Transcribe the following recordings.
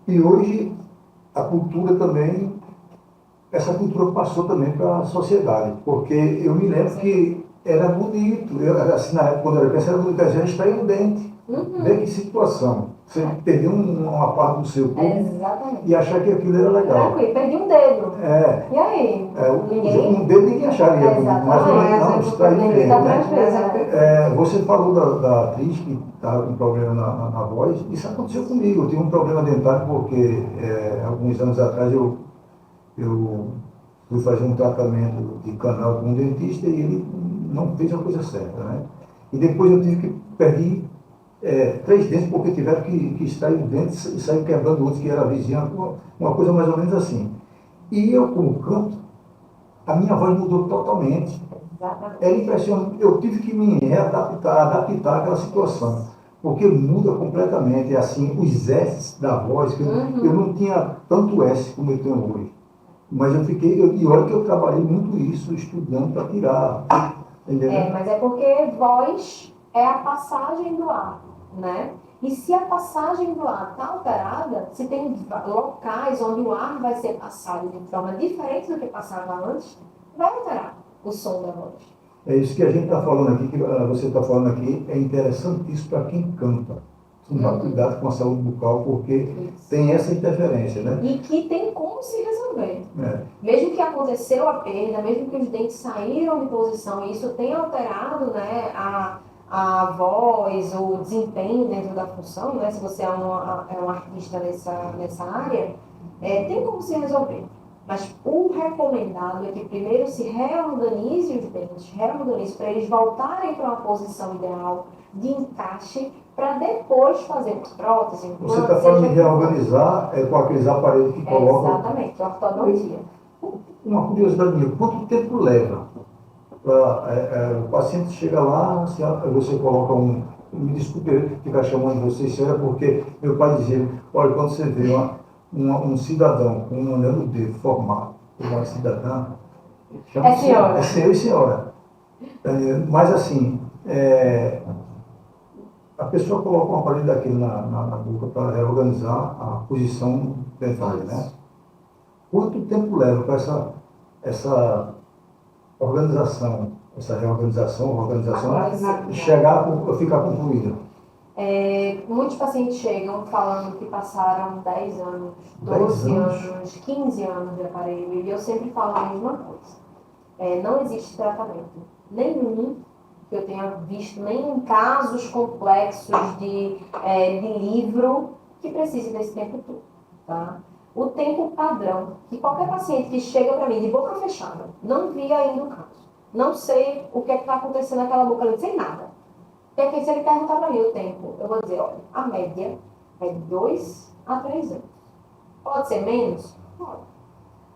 E hoje a cultura também, essa cultura passou também para a sociedade, porque eu me lembro que era bonito, assim, na época, quando eu era criança, era bonito, a gente extrair um dente. Vê que situação. Você perder uma parte do seu corpo e achar que aquilo era legal. Tranquilo, perdi um dedo. E aí? Um dedo ninguém acharia bonito, mas não, extrair um dente. Você falou da atriz que estava com problema na voz, isso aconteceu comigo. Eu tive um problema dentário porque alguns anos atrás eu fui fazer um tratamento de canal com um dentista e ele não fez a coisa certa, né? E depois eu tive que perder 3 dentes porque tiveram que extrair o dente e saiu quebrando outros que era a vizinha, uma coisa mais ou menos assim. E eu, como canto, a minha voz mudou totalmente. Era impressionante. Eu tive que me adaptar àquela situação, porque muda completamente, assim, os S da voz, que eu não tinha tanto S como eu tenho hoje. Mas e olha que eu trabalhei muito isso, estudando para tirar. Entendeu? Mas é porque voz é a passagem do ar, né? E se a passagem do ar está alterada, se tem locais onde o ar vai ser passado de forma diferente do que passava antes, vai alterar o som da voz. É isso que a gente está falando aqui, que você está falando aqui, é interessantíssimo para quem canta. Tomar cuidado com a saúde bucal, porque tem essa interferência, né? E que tem como se resolver. Mesmo que aconteceu a perda, mesmo que os dentes saíram de posição, e isso tenha alterado, né, a voz, o desempenho dentro da função, né, se você é um artista nessa área, tem como se resolver. Mas o recomendado é que primeiro se reorganize os dentes, reorganize para eles voltarem para uma posição ideal de encaixe, para depois fazer prótese. Você está falando de reorganizar com aqueles aparelhos que colocam... Exatamente, ortodontia. Uma curiosidade minha, quanto tempo leva para o paciente chega lá, você coloca me desculpe ficar chamando você senhora, porque meu pai dizia, olha, quando você vê um cidadão com um anel no dedo formado, uma cidadã, senhora. É senhor e senhora. Mas assim, a pessoa coloca um aparelho daquele na boca para reorganizar a posição dentária, né? Quanto tempo leva para essa organização, essa reorganização, ficar concluída? Muitos pacientes chegam falando que passaram 10 anos, 12 anos, 15 anos de aparelho, e eu sempre falo a mesma coisa. Não existe tratamento nenhum que eu tenha visto, nem em casos complexos de livro, que precise desse tempo todo. Tá? O tempo padrão, que qualquer paciente que chega para mim de boca fechada, não vi ainda o caso, não sei o que é que está acontecendo naquela boca, não sei nada. Porque se ele perguntar para mim o tempo, eu vou dizer, olha, a média é de 2 a 3 anos. Pode ser menos? Pode.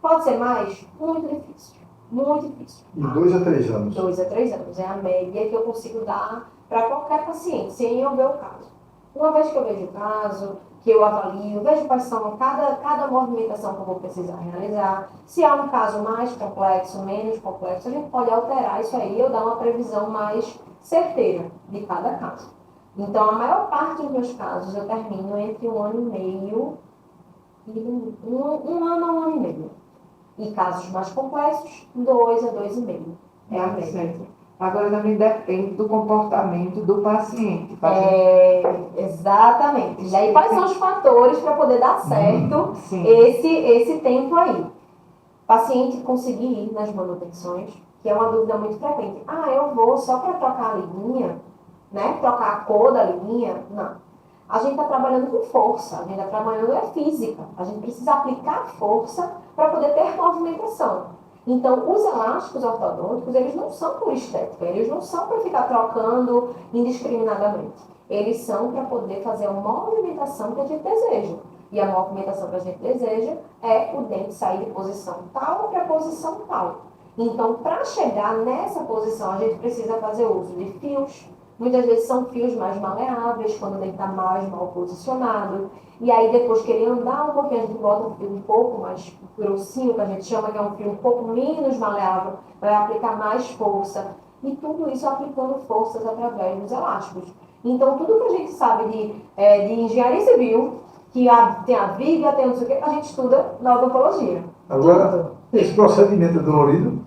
Pode ser mais? Muito difícil. Muito difícil. De 2 a 3 anos? 2 a 3 anos. É a média que eu consigo dar para qualquer paciente, sem eu ver o caso. Uma vez que eu vejo o caso, que eu avalio, vejo quais são cada movimentação que eu vou precisar realizar. Se há um caso mais complexo, menos complexo, a gente pode alterar isso aí, eu dar uma previsão mais certeira de cada caso. Então, a maior parte dos meus casos eu termino entre 1 ano e meio e 1 ano a 1 ano e meio. E casos mais complexos, 2 a 2,5. É a média. Agora também depende do comportamento do paciente. Exatamente. E aí, quais são os fatores para poder dar certo esse tempo aí? Paciente conseguir ir nas manutenções, que é uma dúvida muito frequente. Eu vou só para trocar a linha, né? Trocar a cor da linha? Não. A gente está trabalhando com força, a gente está trabalhando física. A gente precisa aplicar força para poder ter movimentação. Então, os elásticos ortodônticos, eles não são por estética, eles não são para ficar trocando indiscriminadamente. Eles são para poder fazer a movimentação que a gente deseja. E a movimentação que a gente deseja é o dente sair de posição tal para posição tal. Então, para chegar nessa posição, a gente precisa fazer uso de fios. Muitas vezes são fios mais maleáveis, quando o dente está mais mal posicionado. E aí, depois que ele andar um pouquinho, a gente bota um fio um pouco mais grossinho, que a gente chama que é um fio um pouco menos maleável, vai aplicar mais força. E tudo isso aplicando forças através dos elásticos. Então, tudo que a gente sabe de engenharia civil, tem a viga, tem não sei o quê, a gente estuda na odontologia. Agora, esse procedimento é dolorido?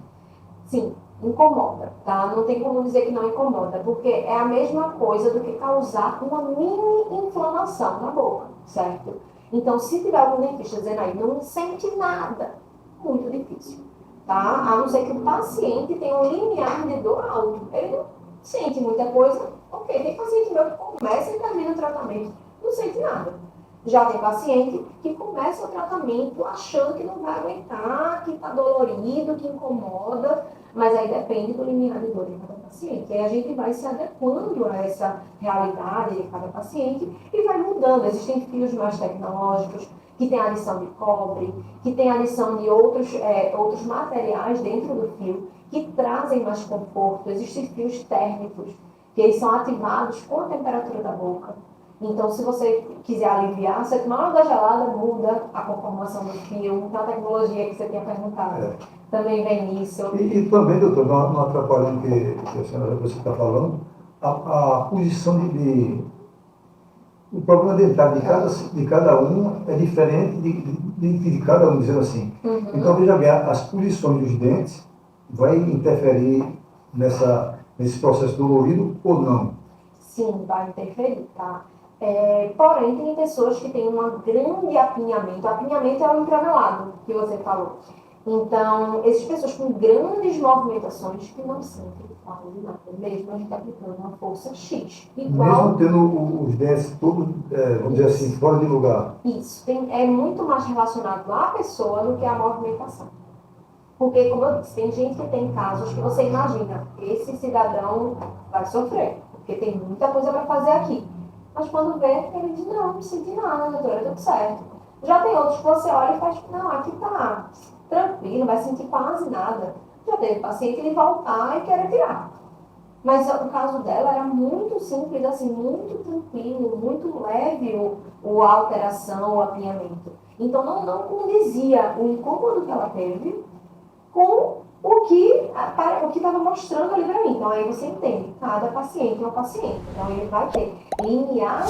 Sim, incomoda, tá? Não tem como dizer que não incomoda, porque é a mesma coisa do que causar uma mini inflamação na boca, certo? Então, se tiver algum dentista dizendo aí, não sente nada, muito difícil, tá? A não ser que o paciente tenha um limiar de dor alto. Ele não sente muita coisa, ok. Tem paciente meu que começa e termina o tratamento, não sente nada. Já tem paciente que começa o tratamento achando que não vai aguentar, que está dolorido, que incomoda, mas aí depende do limiar de dor de cada paciente. Aí a gente vai se adequando a essa realidade de cada paciente e vai mudando. Existem fios mais tecnológicos, que tem adição de cobre, que tem adição de outros materiais dentro do fio, que trazem mais conforto. Existem fios térmicos, que eles são ativados com a temperatura da boca. Então, se você quiser aliviar, você tomar uma água gelada, muda a conformação do fio. Então, a tecnologia que você tinha perguntado também vem nisso. E também, doutor, não atrapalhando o que a senhora você está falando, a posição o problema dentário de cada um é diferente de cada um, dizendo assim. Uhum. Então, veja bem, as posições dos dentes vai interferir nesse processo dolorido ou não? Sim, vai interferir, tá? Porém, tem pessoas que têm um grande apinhamento. O apinhamento é o entremelado que você falou. Então, essas pessoas com grandes movimentações que não sentem quase nada, mesmo a gente aplicando uma força X. Igual, mesmo tendo os dentes todos, vamos dizer assim, fora de lugar. Isso, é muito mais relacionado à pessoa do que à movimentação. Porque, como eu disse, tem gente que tem casos que você imagina, esse cidadão vai sofrer, porque tem muita coisa para fazer aqui. Mas quando vê, ele diz, não senti nada, doutora, tudo certo. Já tem outros que você olha e faz, não, aqui tá tranquilo, não vai sentir quase nada. Já teve paciente de voltar e querer tirar. Mas o caso dela era muito simples, assim, muito tranquilo, muito leve a alteração, o apinhamento. Então não condizia o incômodo que ela teve com o que estava mostrando ali para mim. Então, aí você entende, cada paciente é um paciente. Então, ele vai ter limiar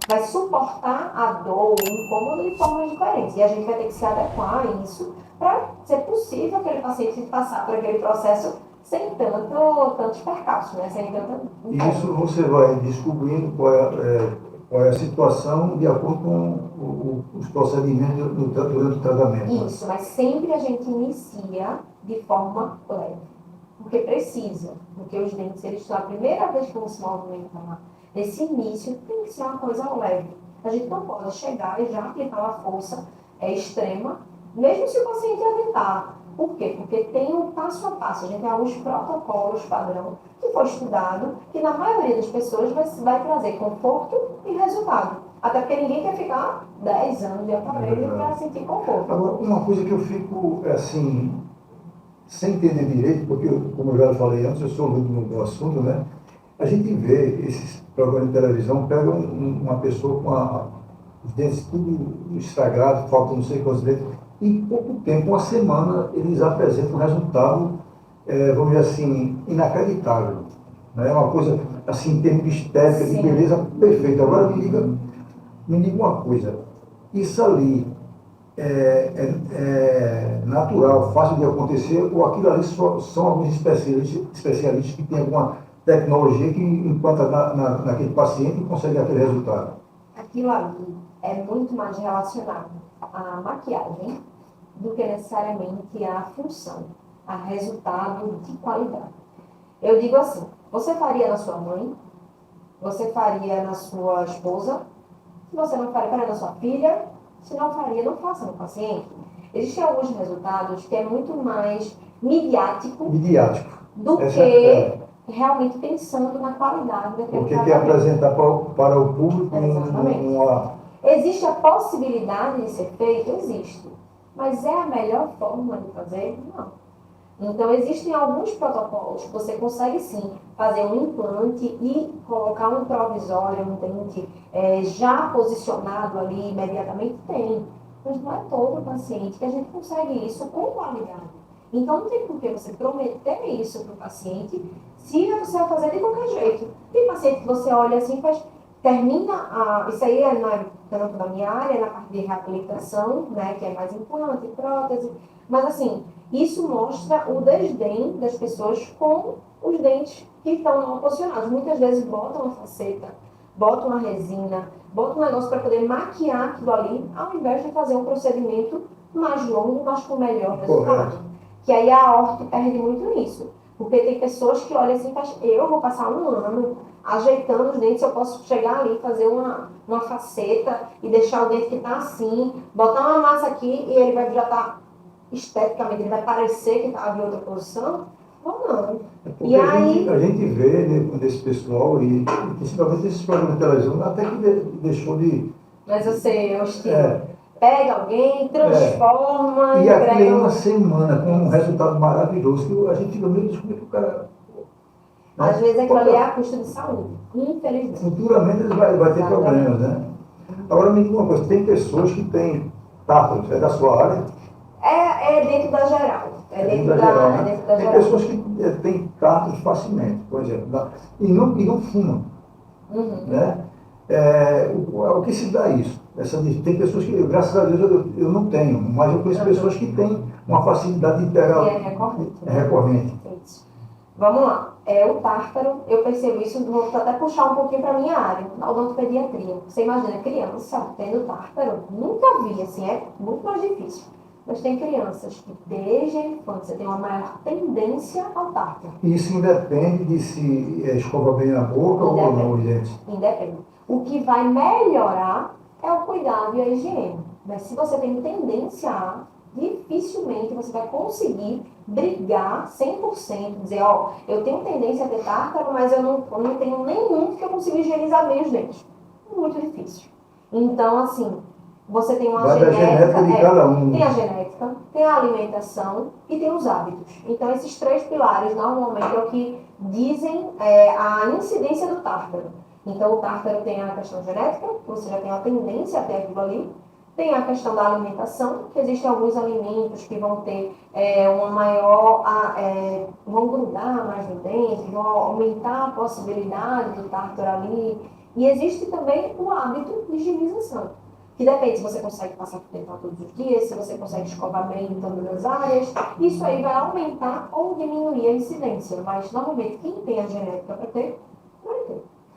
vai suportar a dor, o incômodo de formas diferentes. E a gente vai ter que se adequar a isso para ser possível aquele paciente passar por aquele processo sem tantos percalços, né? Sem tanto... E isso você vai descobrindo qual é a situação de acordo com os procedimentos durante o tratamento. Isso, mas sempre a gente inicia de forma leve. Porque precisa. Porque os dentes, eles estão a primeira vez que vão se movimentar. Nesse início, tem que ser uma coisa leve. A gente não pode chegar e já aplicar uma força extrema, mesmo se o paciente aguentar. Por quê? Porque tem um passo a passo. A gente tem alguns protocolos padrão que foi estudado, que na maioria das pessoas vai trazer conforto e resultado. Até porque ninguém quer ficar 10 anos de aparelho para sentir conforto. Agora, uma coisa que eu fico, assim, sem entender direito, porque, como eu já falei antes, eu sou leigo no assunto, né? A gente vê esses programas de televisão, pega uma pessoa com os dentes tudo estragados, falta não sei quantos dentes. Em pouco tempo, uma semana, eles apresentam um resultado, vamos dizer assim, inacreditável. Né? É uma coisa, assim, em termos de estética, de beleza, perfeita. Agora me diga uma coisa, isso ali é natural, fácil de acontecer, ou aquilo ali são alguns especialistas que têm alguma tecnologia que implanta naquele paciente e consegue aquele resultado? Aquilo ali é muito mais relacionado à maquiagem do que necessariamente à função, a resultado de qualidade. Eu digo assim, você faria na sua mãe, você faria na sua esposa, se você não faria na sua filha, se não faria, não faça no paciente. Existem alguns resultados que é muito mais midiático do que realmente pensando na qualidade daquele porque quer apresentar para o público Existe a possibilidade de ser feito? Existe. Mas é a melhor forma de fazer? Não. Então, existem alguns protocolos que você consegue sim fazer um implante e colocar um provisório, um dente já posicionado ali imediatamente? Tem. Mas não é todo paciente que a gente consegue isso com qualidade. Então, não tem por que você prometer isso para o paciente se você vai fazer de qualquer jeito. Tem paciente que você olha assim e faz, termina isso aí é na campo da minha área, na parte de reabilitação, né, que é mais implante, prótese, mas assim, isso mostra o desdém das pessoas com os dentes que estão mal posicionados. Muitas vezes botam uma faceta, botam uma resina, botam um negócio para poder maquiar aquilo ali, ao invés de fazer um procedimento mais longo, mas com melhor resultado. Que aí a orto perde muito nisso. Porque tem pessoas que olham assim, eu vou passar um ano ajeitando os dentes, eu posso chegar ali, fazer uma faceta e deixar o dente que está assim, botar uma massa aqui e ele vai já estar esteticamente, ele vai parecer que estava em outra posição, ou não. Porque a gente vê, né, desse pessoal, e principalmente esses programas de televisão, até que deixou de... Mas eu sei, é o estilo. Pega alguém, transforma... E aqui em uma semana, com um resultado maravilhoso, que a gente fica meio descobrindo que o cara... Às vezes aquilo ali é a custa de saúde, infelizmente. Futuramente ele vai ter problemas, né? Agora me diga uma coisa, tem pessoas que têm tártaros, é da sua área? É dentro da geral. É dentro da geral, né? dentro da tem geral. pessoas que têm tártaros facilmente, por exemplo, e não fumam, né? O que se dá isso? Tem pessoas que, graças a Deus, eu não tenho, mas eu conheço pessoas que têm uma facilidade de pegar... É recorrente. É recorrente. Isso. Vamos lá. O tártaro, eu percebo isso, vou até puxar um pouquinho para a minha área, a odontopediatria. Você imagina, criança tendo tártaro? Nunca vi, assim, é muito mais difícil. Mas tem crianças que desde a infância têm uma maior tendência ao tártaro. Isso independe de se escova bem a boca ou não, gente? Independe. O que vai melhorar é o cuidado e a higiene. Mas se você tem tendência a, dificilmente você vai conseguir brigar 100%, dizer, eu tenho tendência a ter tártaro, mas eu não tenho nenhum que eu consiga higienizar bem os dentes. Muito difícil. Então, assim, você tem uma genética de cada um. Tem a genética, tem a alimentação e tem os hábitos. Então, esses 3 pilares, normalmente, é o que dizem a incidência do tártaro. Então, o tártaro tem a questão genética, você já tem a tendência a ter aquilo ali. Tem a questão da alimentação, que existem alguns alimentos que vão ter uma maior... vão grudar mais no dente, vão aumentar a possibilidade do tártaro ali. E existe também o hábito de higienização, que depende se você consegue passar por dental todos os dias, se você consegue escovar bem em todas as áreas. Isso aí vai aumentar ou diminuir a incidência, mas normalmente quem tem a genética para ter,